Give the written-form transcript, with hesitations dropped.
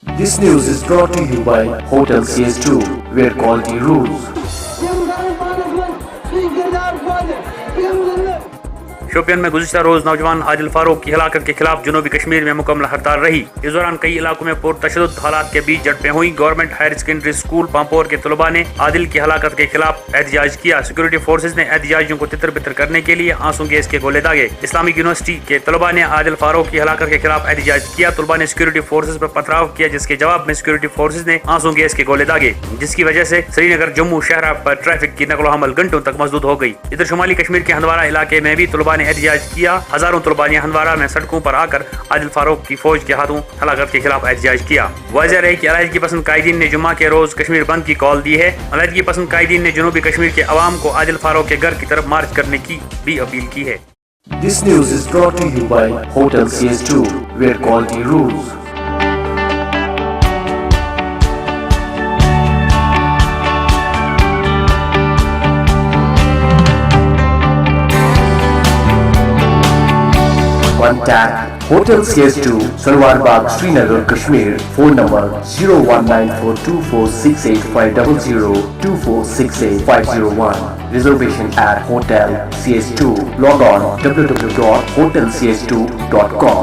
This news is brought to you by Hotel CS2, where quality rules. Shopian میں گزشتہ روز نوجوان عادل فاروق کی ہلاکت کے خلاف جنوبی کشمیر میں مکمل ہڑتال رہی۔ اس دوران کئی علاقوں میں پرتشدد حالات کے بیچ جھڑپیں ہوئی۔ Government higher secondary school Pampore کے طلباء نے عادل کی ہلاکت کے خلاف احتجاج کیا۔ سیکورٹی فورسز نے احتجاجیوں کو تتر بتر کرنے کے لیے آنسو گیس کے گولے داغے۔ اسلامک یونیورسٹی کے طلباء نے عادل فاروق کی ہلاکت کے خلاف احتجاج کیا۔ طلباء نے سیکورٹی فورسز پر پتھراؤ کیا، جس کے جواب میں سیکورٹی فورسز نے آنسو گیس کے گولے داغے، جس کی وجہ سے سری نگر جموں شاہراہ پر ٹریفک کی نقل و حمل گھنٹوں تک مسدود ہو گئی۔ ادھر شمالی کشمیر کے ہندوارہ علاقے میں بھی طلباء نے احتجاج کیا۔ ہزاروں طلباء نے ہندوارہ میں سڑکوں پر آ کر عادل فاروق کی فوج کے ہاتھوں ہلاکت کے خلاف احتجاج کیا۔ واضح رہے کہ علیحدگی پسند قائدین نے جمعہ کے روز کشمیر بند کی کال دی ہے۔ علیحدگی پسند قائدین نے جنوبی کشمیر کے عوام کو عادل فاروق کے گھر کی طرف مارچ کرنے کی بھی اپیل کی ہے۔ This news is brought to you by Hotel CS2, where quality rules. Contact Hotel CS2, Salwar Bagh, Srinagar, Kashmir. Phone number 01942468500 2468501. Reservation at Hotel CS2. Log on www.hotelcs2.com.